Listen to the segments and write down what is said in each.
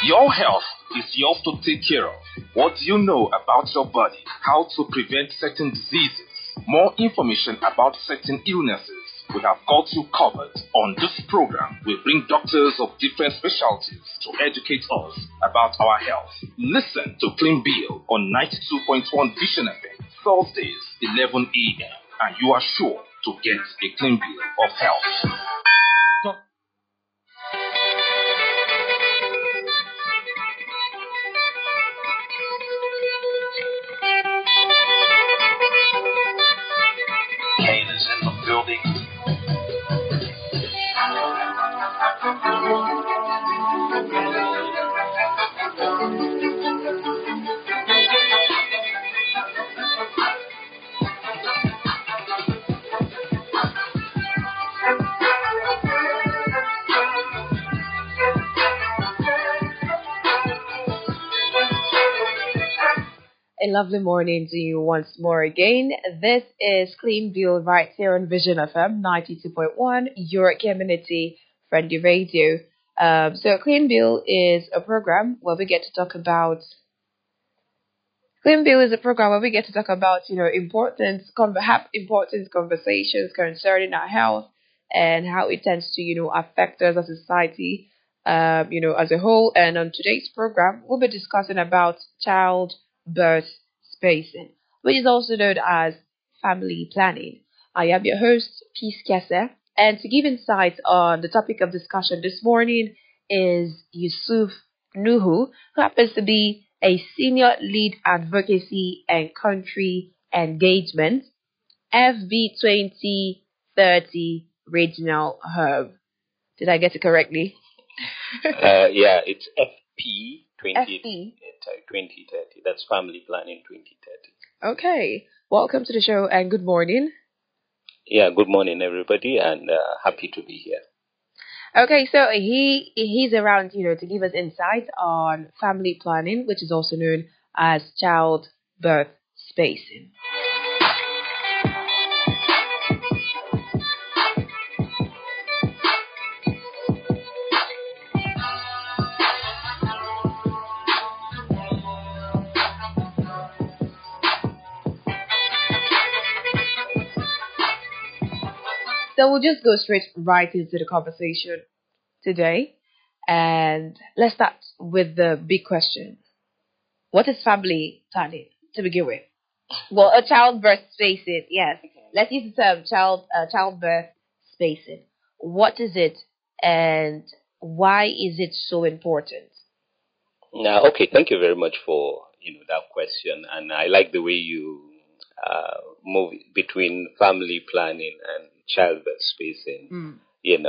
Your health is yours to take care of. What do you know about your body? How to prevent certain diseases? More information about certain illnesses? We have got you covered. On this program, we bring doctors of different specialties to educate us about our health. Listen to Clean Bill on 92.1 Vision FM, Thursdays, 11 a.m. and you are sure to get a clean bill of health. Kane is in the building. A lovely morning to you once more again. This is Clean Bill right here on Vision FM 92.1, your community friendly radio. So Clean Bill is a program where we get to talk about important conversations concerning our health and how it tends to, affect us as a society, as a whole. And on today's program, we'll be discussing about childbirth spacing, which is also known as family planning. I am your host, Peace Kese, and to give insights on the topic of discussion this morning is Yusuf Nuhu, who happens to be a senior lead advocacy and country engagement FB 2030 regional hub. Did I get it correctly? Yeah, it's FP 2030. That's Family Planning 2030. Okay. Welcome to the show and good morning. Yeah, good morning, everybody, and happy to be here. Okay, so he's around, to give us insight on family planning, which is also known as childbirth spacing. So we'll just go right into the conversation today. And let's start with the big question. What is family planning to begin with? Well, a childbirth spacing, yes. Let's use the term childbirth spacing. What is it and why is it so important? Now, okay, thank you very much for that question. And I like the way you move between family planning and childbirth spacing. In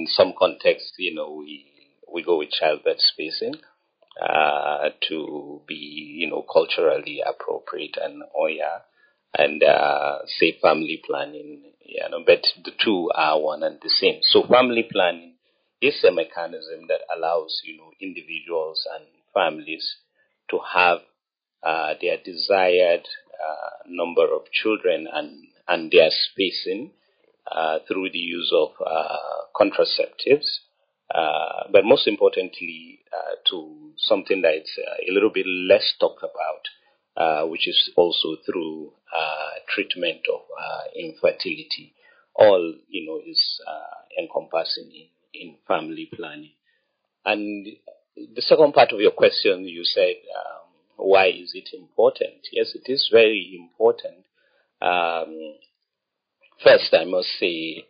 some context, we go with childbirth spacing to be, culturally appropriate and say family planning, but the two are one and the same. So family planning is a mechanism that allows, individuals and families to have their desired number of children and their spacing through the use of contraceptives, but most importantly, to something that's a little bit less talked about, which is also through treatment of infertility. All is encompassing in family planning. And the second part of your question, you said, why is it important? Yes, it is very important. First, I must say,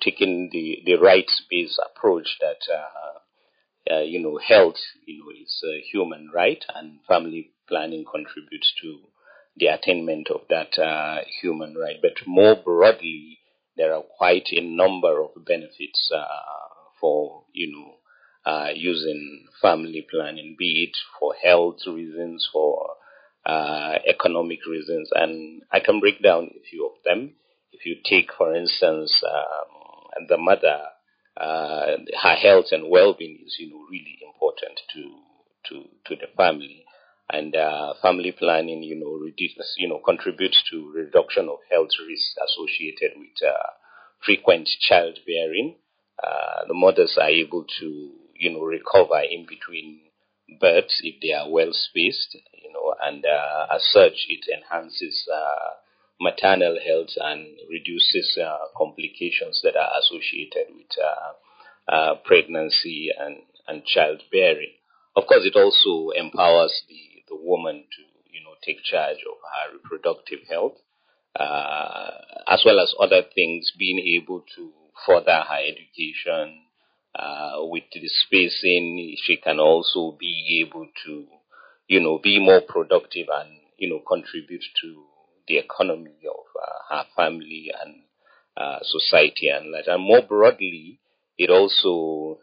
taking the rights-based approach that, health, is a human right, and family planning contributes to the attainment of that human right. But more broadly, there are quite a number of benefits for, using family planning, be it for health reasons, for economic reasons, and I can break down a few of them. If you take, for instance, the mother, her health and well-being is, really important to the family, and family planning, contributes to reduction of health risks associated with frequent childbearing, the mothers are able to, recover in between births if they are well spaced, and as such, it enhances maternal health and reduces complications that are associated with pregnancy and childbearing. Of course, it also empowers the woman to, take charge of her reproductive health, as well as other things, being able to further her education. With the spacing, she can also be able to, be more productive and, contribute to the economy of her family and society and that. And more broadly, it also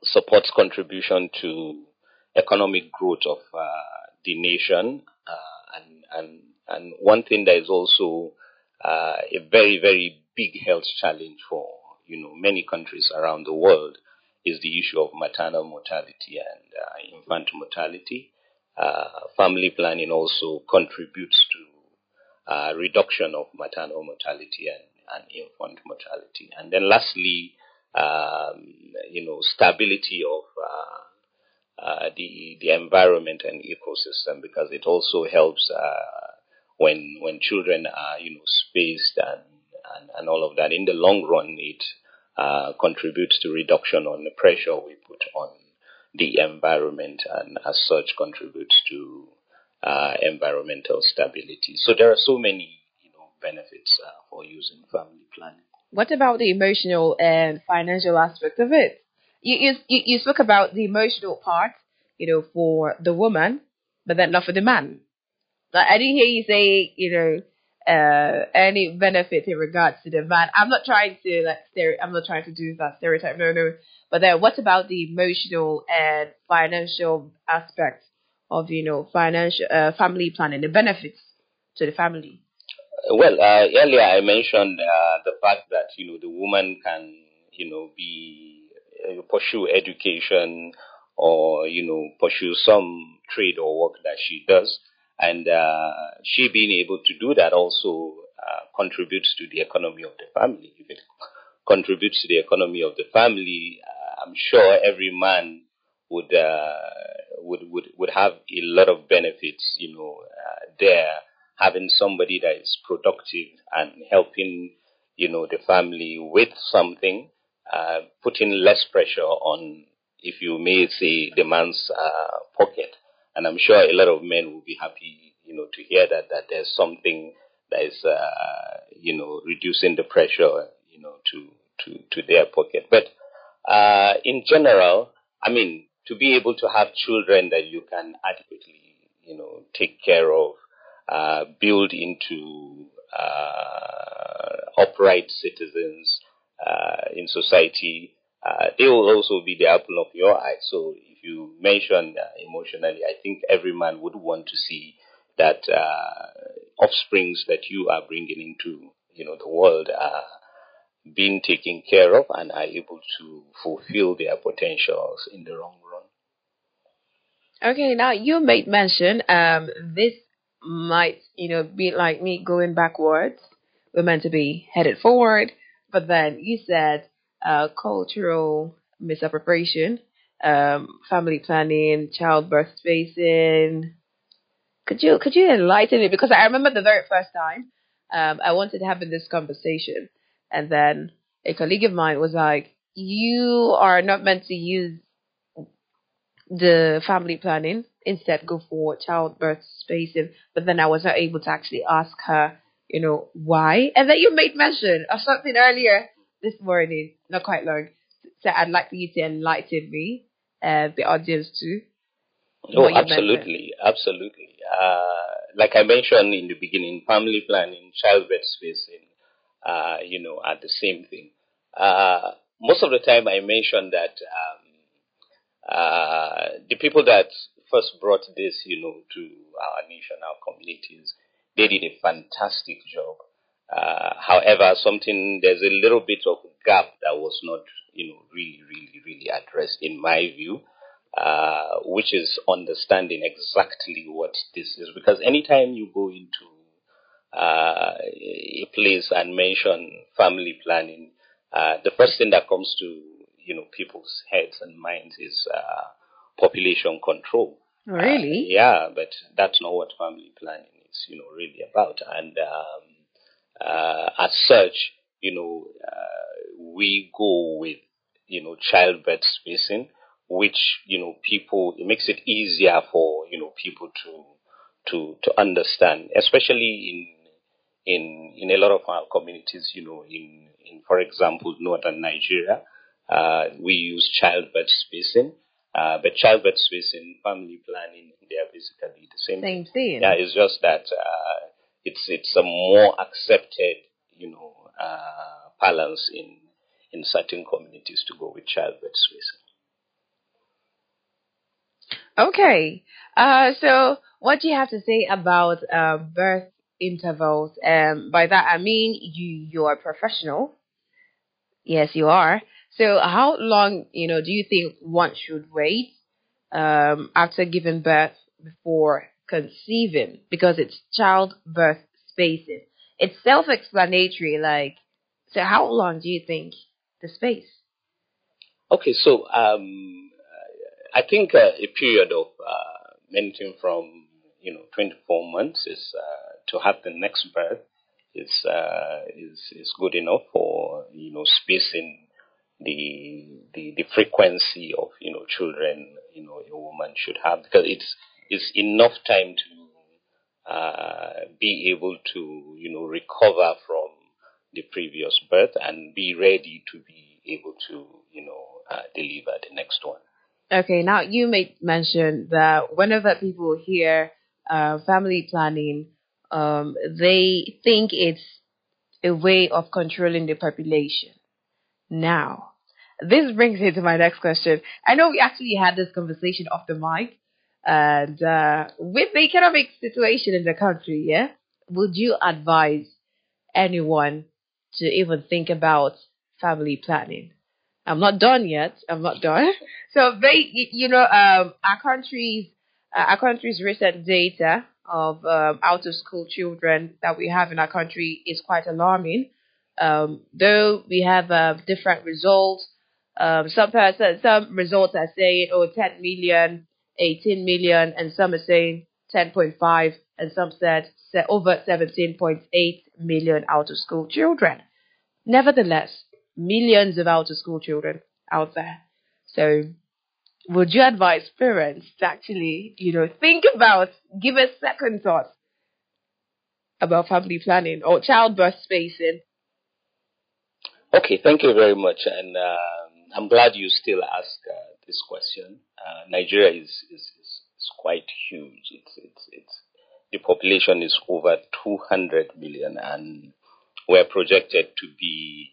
supports contribution to economic growth of the nation. And one thing that is also a very, very big health challenge for, many countries around the world is the issue of maternal mortality and infant mortality. Family planning also contributes to reduction of maternal mortality and infant mortality. And then lastly, stability of the environment and ecosystem, because it also helps when children are spaced and all of that. In the long run, it contributes to reduction on the pressure we put on the environment, and as such contributes to environmental stability. So there are so many benefits for using family planning. What about the emotional and financial aspect of it? You spoke about the emotional part, for the woman, but then not for the man. Like, I didn't hear you say, any benefit in regards to the man. I'm not trying to I'm not trying to do that stereotype. No. But then, what about the emotional and financial aspect of financial family planning, the benefits to the family? Well, earlier I mentioned the fact that the woman can pursue education or pursue some trade or work that she does, and she being able to do that also contributes to the economy of the family. If it contributes to the economy of the family, I'm sure every man would have a lot of benefits, there, having somebody that is productive and helping, the family with something, putting less pressure on, if you may say, the man's pocket. And I'm sure a lot of men will be happy, to hear that there's something that is, reducing the pressure, to their pocket. But in general, I mean, to be able to have children that you can adequately, take care of, build into upright citizens in society, they will also be the apple of your eye. So if you mention emotionally, I think every man would want to see that offsprings that you are bringing into the world are being taken care of and are able to fulfill their potentials in the long run. Okay, now you made mention this might be like me going backwards. We're meant to be headed forward, but then you said cultural misappropriation, family planning, childbirth spacing. Could you enlighten me? Because I remember the very first time I wanted to have this conversation, and then a colleague of mine was like, "You are not meant to use the family planning. Instead, go for childbirth spacing." But then I was not able to actually ask her, why. And then you made mention of something earlier this morning, not quite long. So I'd like you to enlighten me, the audience too. Oh, absolutely. Like I mentioned in the beginning, family planning, childbirth spacing, are the same thing. Most of the time I mentioned that the people that first brought this, to our nation, our communities, they did a fantastic job. However, there's a little bit of gap that was not, really addressed in my view, which is understanding exactly what this is. Because anytime you go into a place and mention family planning, the first thing that comes to people's heads and minds is population control. Really? Yeah, but that's not what family planning is, really about. And as such, we go with, childbirth spacing, which, it makes it easier for, people to understand, especially in a lot of our communities, in for example, northern Nigeria, we use childbirth spacing. But childbirth spacing, family planning, they are basically the same thing. Yeah, it's just that it's a more accepted, balance in certain communities to go with childbirth spacing. Okay. So what do you have to say about birth intervals? By that I mean you are a professional. Yes, you are. So how long, do you think one should wait after giving birth before conceiving? Because it's childbirth spacing. It's self-explanatory. So how long do you think the space? Okay, so I think a period of anything from 24 months is to have the next birth is good enough for spacing the frequency of children a woman should have, because it's enough time to be able to recover from the previous birth and be ready to be able to deliver the next one. Okay, now you may mention that whenever people hear family planning, they think it's a way of controlling the population. Now, this brings me to my next question. I know we actually had this conversation off the mic, and with the economic situation in the country, yeah, would you advise anyone to even think about family planning? I'm not done yet. I'm not done. So, our country's recent data of out of school children that we have in our country is quite alarming. Though we have different results, some results are saying 10 million, 18 million, and some are saying 10.5, and some said over 17.8 million out of school children. Nevertheless, millions of out of school children out there. So, would you advise parents to actually, think about, give a second thought about family planning or childbirth spacing? Okay, thank you very much, and I'm glad you still ask this question. Nigeria is quite huge. It's the population is over 200 million, and we're projected to be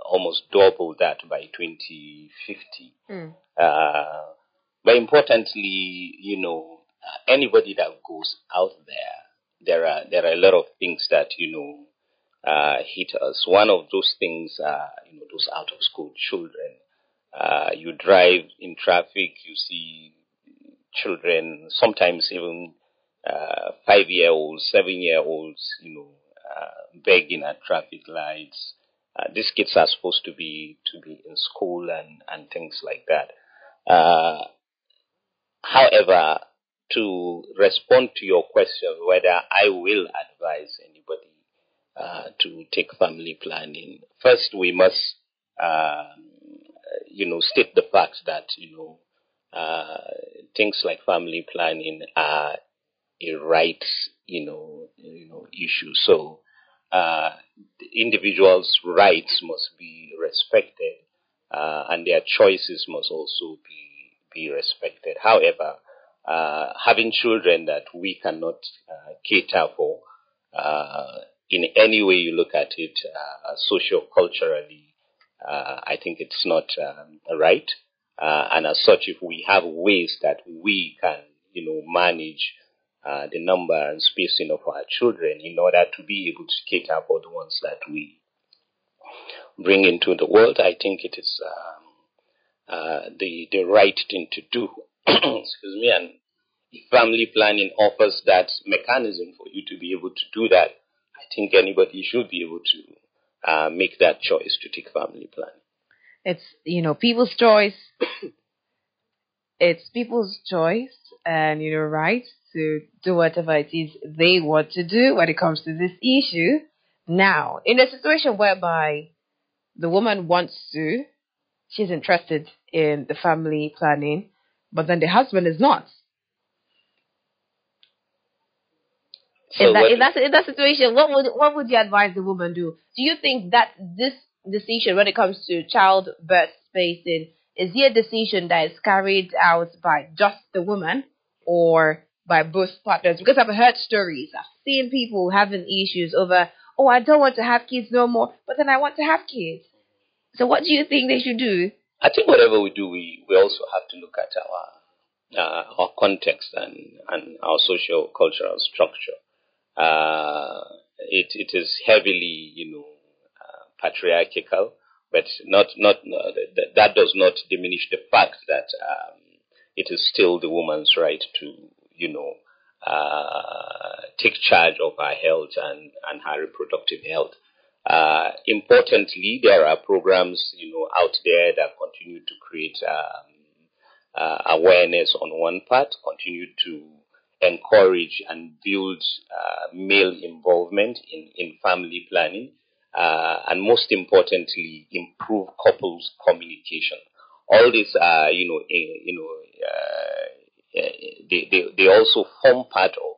almost double that by 2050. But importantly, anybody that goes out there are a lot of things that hit us. One of those things are those out of school children. You drive in traffic, you see children, sometimes even 5-year-olds, 7-year-olds, begging at traffic lights. These kids are supposed to be in school and things like that. However, to respond to your question, whether I will advise anybody to take family planning, first we must, state the fact that things like family planning are a rights, issue. So, individuals' rights must be respected, and their choices must also be respected. However, having children that we cannot cater for, in any way you look at it, socio-culturally, I think it's not right. And as such, if we have ways that we can, manage the number and spacing of our children in order to be able to cater for the ones that we bring into the world, I think it is the right thing to do. Excuse me. And if family planning offers that mechanism for you to be able to do that, I think anybody should be able make that choice to take family planning. It's, people's choice. It's people's choice and, right to do whatever it is they want to do when it comes to this issue. Now, in a situation whereby the woman she's interested in the family planning, but then the husband is not. So in that situation, what would you advise the woman do? Do you think that this decision, when it comes to childbirth spacing, is it a decision that is carried out by just the woman or by both partners? Because I've heard stories, I've seen people having issues over, oh, I don't want to have kids no more, but then I want to have kids. So what do you think they should do? I think whatever we do, we also have to look at our context and our social cultural structure. It is heavily, patriarchal, but that does not diminish the fact that it is still the woman's right to, take charge of her health and her reproductive health. Importantly, there are programs, out there that continue to create awareness on one part, continue to encourage and build male involvement in family planning, and most importantly, improve couples' communication. All these are, they also form part of,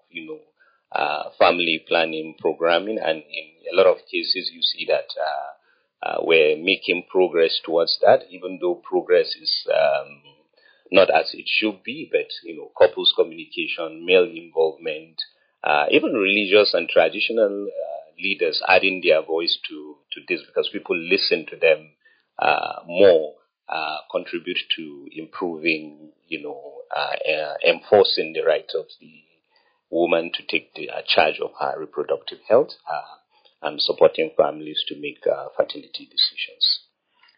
family planning programming, and in a lot of cases, you see that we're making progress towards that, even though progress is not as it should be, but, couples communication, male involvement, even religious and traditional leaders adding their voice to this, because people listen to them more, contribute to improving, enforcing the right of the woman to take charge of her reproductive health, and supporting families to make fertility decisions.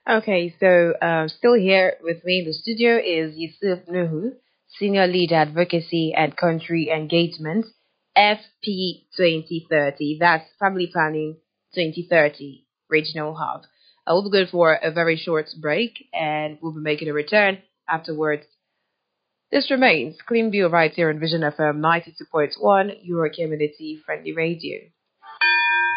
Okay, so still here with me in the studio is Yusuf Nuhu, Senior Lead Advocacy and Country Engagement, FP 2030. That's Family Planning 2030 Regional Hub. We'll be going for a very short break, and we'll be making a return afterwards. This remains Clean View right here on Vision FM 92.1, your community-friendly radio.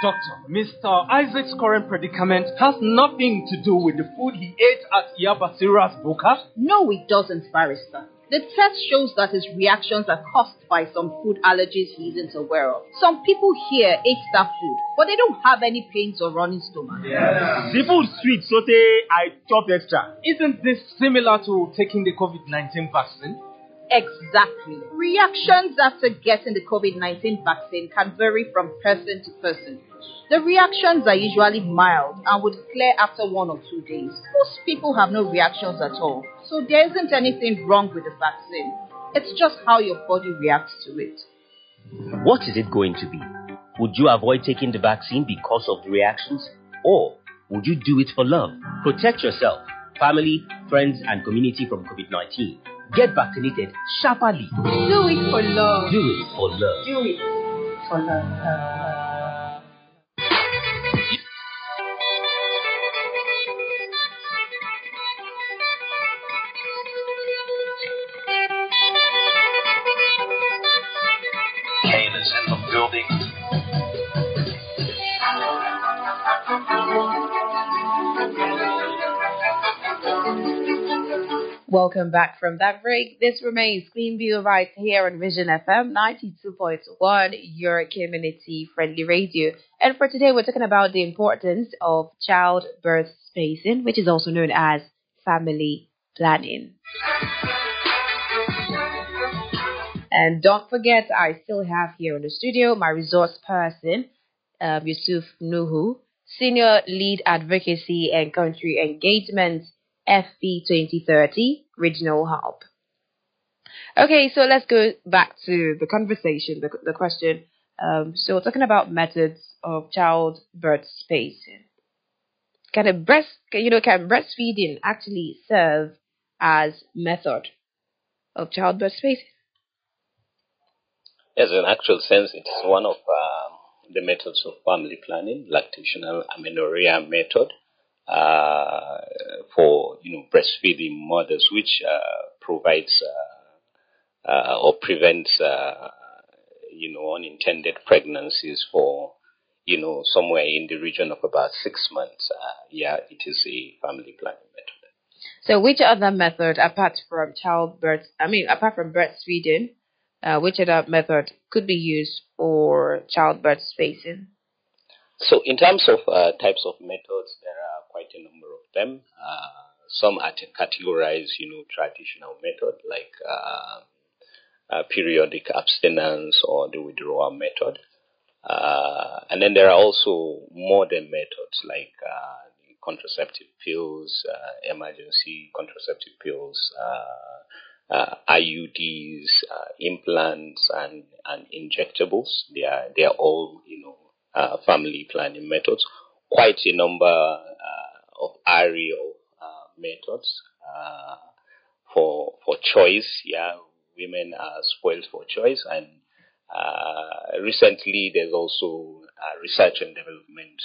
Doctor, Mr. Isaac's current predicament has nothing to do with the food he ate at Yabasira's Buka? No, it doesn't, Barrister. The test shows that his reactions are caused by some food allergies he isn't aware of. Some people here ate that food, but they don't have any pains or running stomach. Yeah. The food sweet, so I chopped extra. Isn't this similar to taking the COVID-19 vaccine? Exactly. Reactions after getting the COVID-19 vaccine can vary from person to person. The reactions are usually mild and would clear after 1 or 2 days. Most people have no reactions at all, so there isn't anything wrong with the vaccine. It's just how your body reacts to it. What is it going to be? Would you avoid taking the vaccine because of the reactions? Or would you do it for love? Protect yourself, family, friends, and community from COVID-19. Get vaccinated sharply. Do it for love. Do it for love. Do it for love. Kane is in the building. Welcome back from that break. This remains Clean View right here on Vision FM 92.1, your community-friendly radio. And for today, we're talking about the importance of childbirth spacing, which is also known as family planning. And don't forget, I still have here in the studio my resource person, Yusuf Nuhu, Senior Lead Advocacy and Country Engagement, FP 2030 Regional Hub. Okay, so let's go back to the conversation, the question. So talking about methods of childbirth spacing. Can breastfeeding actually serve as method of childbirth spacing? Yes, in actual sense, it's one of the methods of family planning, lactational amenorrhea method for breastfeeding mothers, which provides or prevents unintended pregnancies for somewhere in the region of about 6 months. It is a family planning method. So, which other method apart from apart from breastfeeding, which other method could be used for childbirth spacing? So, in terms of types of methods, there are quite a number of them. Some are categorized, traditional method like periodic abstinence or the withdrawal method. And then there are also modern methods like contraceptive pills, emergency contraceptive pills, IUDs, implants, and injectables. They are all family planning methods. Quite a number of aerial methods for choice. Women are spoiled for choice, and recently there's also research and development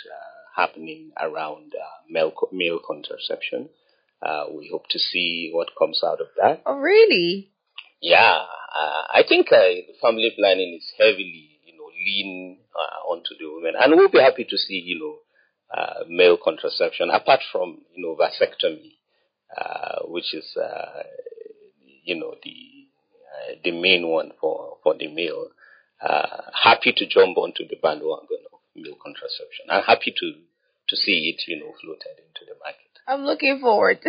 happening around male contraception. We hope to see what comes out of that. Oh, really? Yeah, I think family planning is heavily, lean onto the women, and we'll be happy to see, male contraception apart from, vasectomy, which is, the main one for the male. Happy to jump onto the bandwagon of male contraception. I'm happy to see it, floated into the market. I'm looking forward.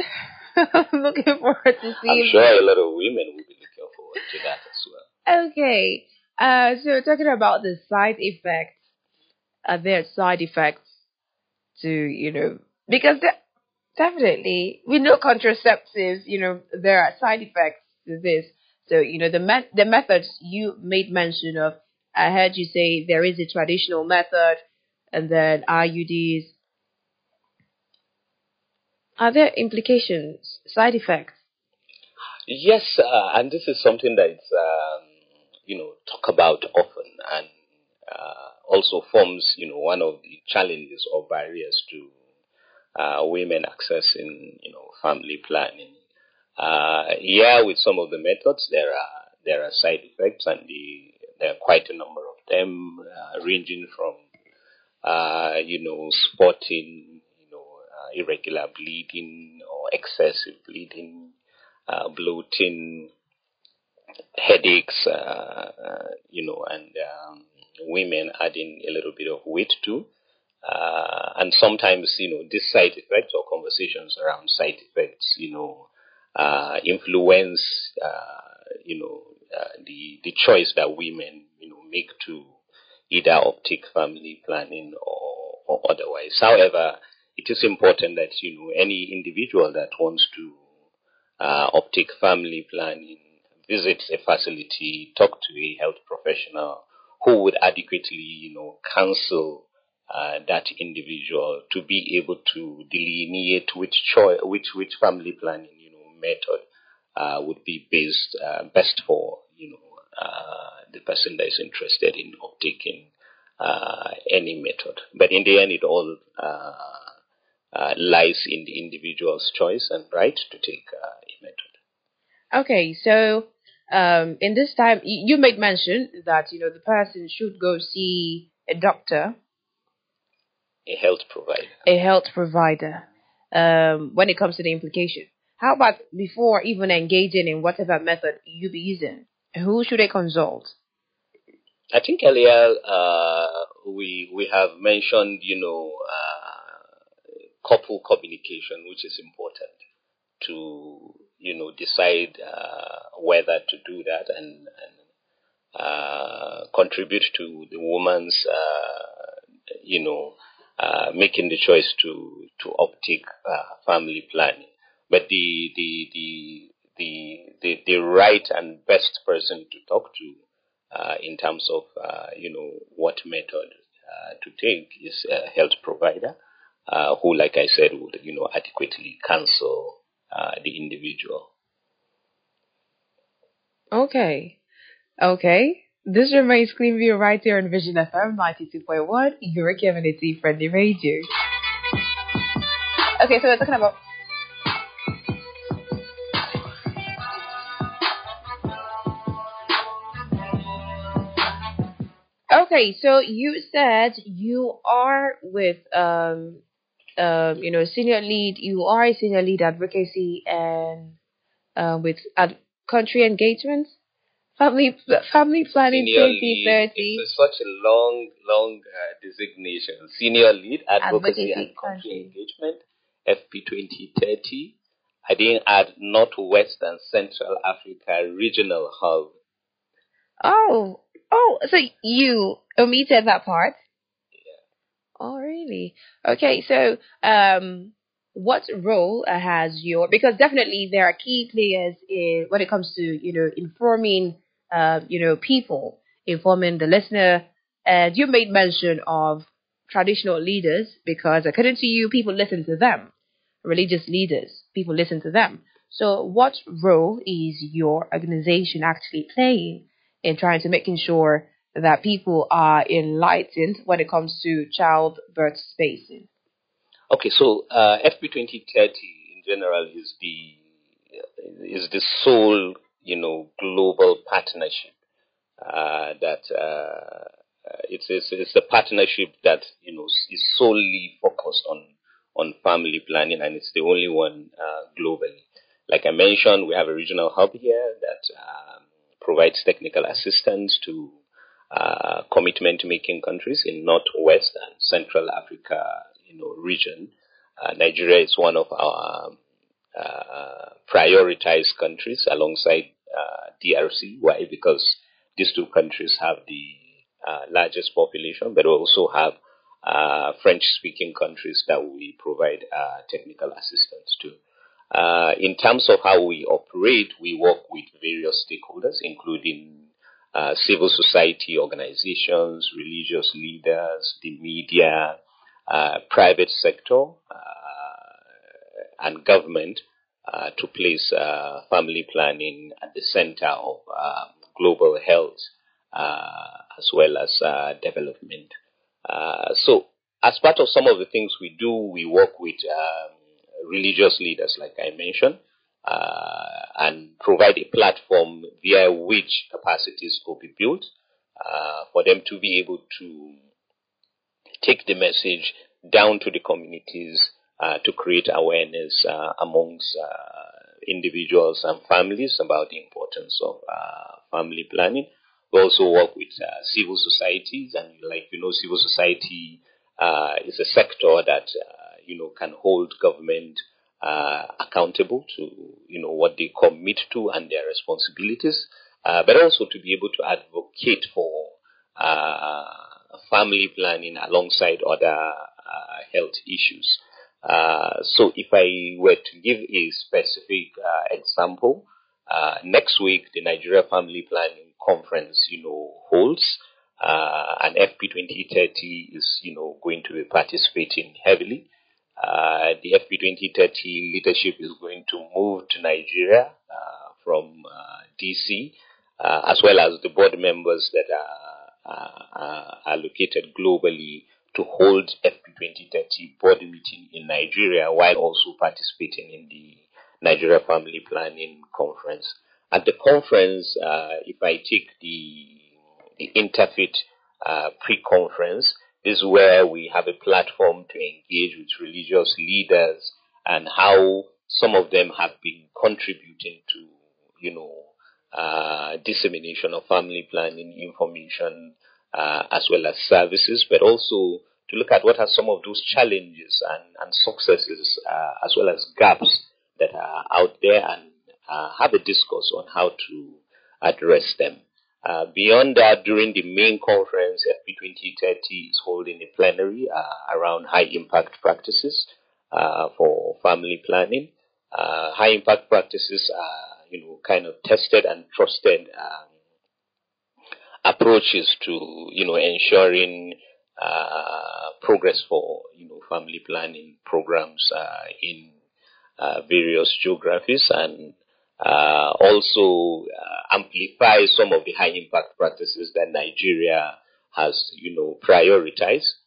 I'm looking forward to seeing. I'm sure a lot of women will be looking forward to that as well. Okay. So talking about the side effects, there are side effects to, because definitely we know contraceptives, there are side effects to this. So, the methods you made mention of, I heard you say there is a traditional method and then IUDs. Are there implications, side effects? Yes, and this is something that is, talk about often, and also forms, one of the challenges or barriers to women accessing, family planning. With some of the methods, there are side effects, and there are quite a number of them, ranging from, spotting, irregular bleeding or excessive bleeding, bloating, headaches, and women adding a little bit of weight too. And sometimes, these side effects or conversations around side effects, influence, the choice that women, make to either uptake family planning or otherwise. However, it is important that, any individual that wants to uptake family planning visits a facility, talk to a health professional who would adequately, counsel that individual to be able to delineate which family planning, method would be best for, the person that is interested in uptaking any method. But in the end, it all lies in the individual's choice and right to take a method. Okay, so in this time, you made mention that, the person should go see a doctor. A health provider. A health provider. When it comes to the implication. How about before even engaging in whatever method you be using? Who should they consult? I think earlier we have mentioned, couple communication, which is important to, decide whether to do that and contribute to the woman's, making the choice to uptake family planning. But the right and best person to talk to in terms of what method to take is a health provider who, like I said, would adequately counsel the individual. Okay. This remains Clean View right here on Vision FM 92.1, your community friendly radio. Okay, so we're talking about. Okay, so you said you are with senior lead. You are a senior lead advocacy and with country engagement, family planning Senior 2030. lead, it's such a long designation. Senior lead advocacy and country engagement, FP 2030. I didn't add Northwest and Central Africa Regional Hub. So you omitted that part? Yeah. Oh, really? Okay, so what role has your, because definitely there are key players when it comes to, informing, people, informing the listener. And you made mention of traditional leaders because according to you, people listen to them. Religious leaders, people listen to them. So what role is your organization actually playing in trying to making sure that people are enlightened when it comes to childbirth spacing? Okay, so FP 2030 in general is the sole, global partnership that it's a partnership that is solely focused on family planning, and it's the only one globally. Like I mentioned, we have a regional hub here that provides technical assistance to commitment-making countries in Northwest and Central Africa, region. Nigeria is one of our prioritized countries alongside DRC. Why? Because these two countries have the largest population, but also have French-speaking countries that we provide technical assistance to. In terms of how we operate, we work with various stakeholders, including civil society organizations, religious leaders, the media, private sector, and government to place family planning at the center of global health as well as development. So, as part of some of the things we do, we work with religious leaders, like I mentioned, and provide a platform via which capacities will be built for them to be able to take the message down to the communities to create awareness amongst individuals and families about the importance of family planning. We also work with civil societies, and civil society is a sector that can hold government accountable to what they commit to and their responsibilities, but also to be able to advocate for family planning alongside other health issues. So if I were to give a specific example, next week the Nigeria Family Planning Conference, holds, and FP 2030 is, going to be participating heavily. The FP 2030 leadership is going to move to Nigeria from DC, as well as the board members that are located globally to hold FP 2030 board meeting in Nigeria while also participating in the Nigeria Family Planning Conference. At the conference, if I take the Interfaith pre-conference, this is where we have a platform to engage with religious leaders and how some of them have been contributing to, dissemination of family planning information as well as services, but also to look at what are some of those challenges and successes as well as gaps that are out there, and have a discourse on how to address them. Beyond that, during the main conference, FP 2030 is holding a plenary around high-impact practices for family planning. High-impact practices are, kind of tested and trusted approaches to, ensuring progress for, family planning programs in various geographies, and also amplify some of the high impact practices that Nigeria has, prioritized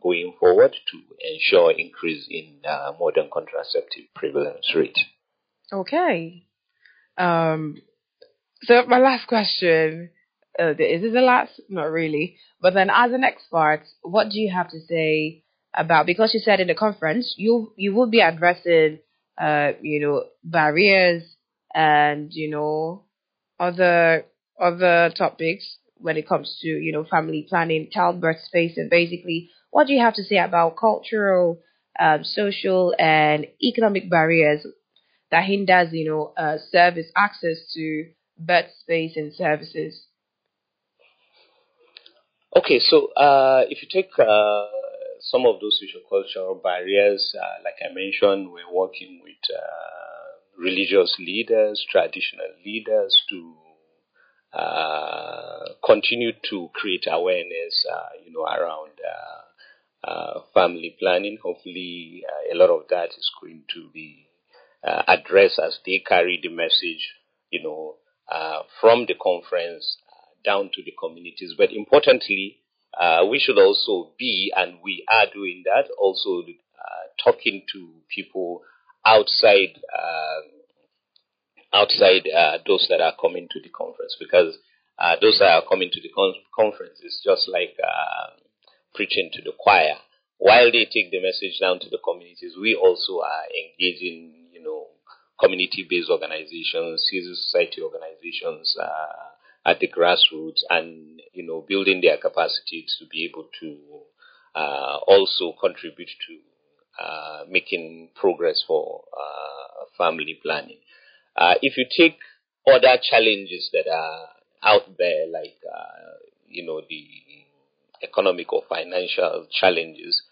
going forward to ensure increase in modern contraceptive prevalence rate. Okay. So my last question, is this the last? Not really. But then as an expert, what do you have to say about, because you said in the conference, you will be addressing, barriers and, other topics when it comes to, family planning, childbirth space, and basically, what do you have to say about cultural, social, and economic barriers that hinders, service access to birth space and services? Okay, so if you take some of those social cultural barriers, like I mentioned, we're working with religious leaders, traditional leaders to continue to create awareness, around family planning. Hopefully, a lot of that is going to be addressed as they carry the message, from the conference down to the communities. But importantly, we should also be, and we are doing that, also talking to people outside those that are coming to the conference, because those that are coming to the conference is just like preaching to the choir. While they take the message down to the communities, we also are engaging, community-based organizations, civil society organizations at the grassroots, and building their capacity to be able to also contribute to making progress for family planning. If you take other challenges that are out there, like the economic or financial challenges,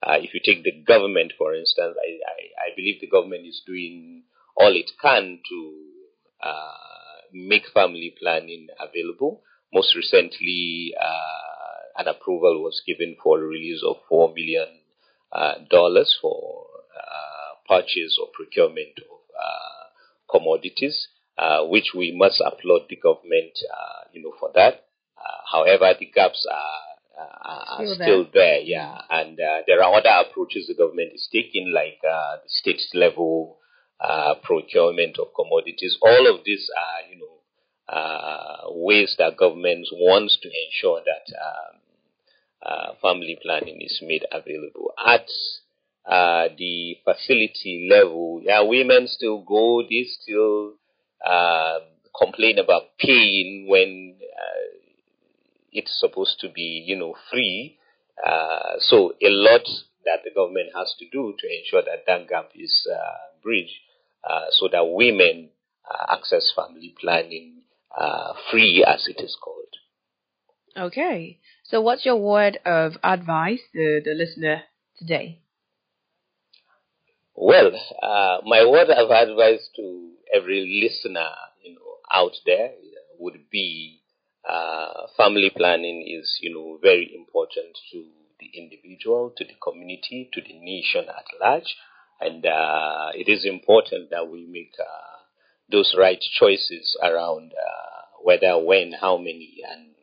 if you take the government, for instance, I believe the government is doing all it can to make family planning available. Most recently, an approval was given for the release of $4 million for purchase or procurement of commodities, which we must applaud the government, for that. However, the gaps are still there, yeah. And there are other approaches the government is taking, like the state level procurement of commodities. All of these are, ways that government wants to ensure that family planning is made available. At the facility level, women still go, they still complain about paying when it's supposed to be, free. So a lot that the government has to do to ensure that that gap is bridged, so that women access family planning free, as it is called. Okay. So what's your word of advice to the listener today? Well, my word of advice to every listener, out there would be family planning is, very important to the individual, to the community, to the nation at large. And it is important that we make those right choices around whether, when, how many, and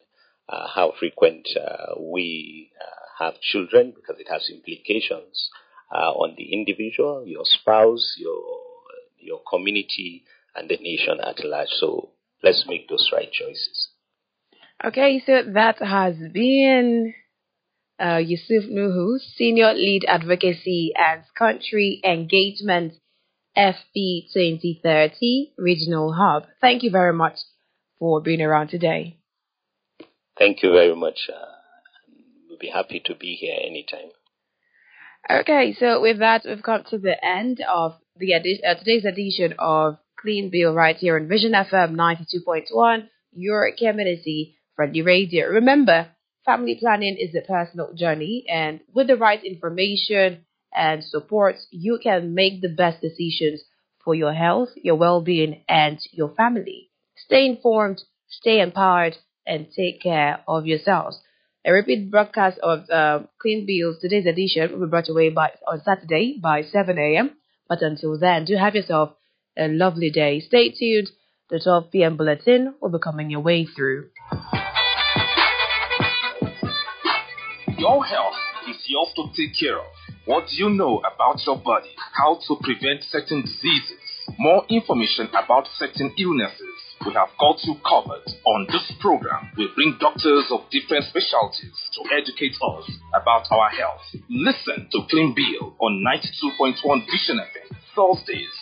how frequent we have children, because it has implications on the individual, your spouse, your community, and the nation at large. So let's make those right choices. Okay, so that has been Yusuf Nuhu, Senior Lead Advocacy and Country Engagement, FP 2030 Regional Hub. Thank you very much for being around today. Thank you very much. We'll be happy to be here anytime. Okay, so with that, we've come to the end of the today's edition of Clean Bill right here on Vision FM 92.1, your community friendly radio. Remember, family planning is a personal journey, and with the right information and support, you can make the best decisions for your health, your well-being, and your family. Stay informed, stay empowered, and take care of yourselves. A repeat broadcast of Clean Bills, today's edition, will be brought away on Saturday by 7 a.m. But until then, do have yourself a lovely day. Stay tuned. The 12 p.m. bulletin will be coming your way through. Your health is yours to take care of. What do you know about your body? How to prevent certain diseases? More information about certain illnesses? We have got you covered. On this program, we bring doctors of different specialties to educate us about our health. Listen to Clean Bill on 92.1 Vision FM, Thursdays.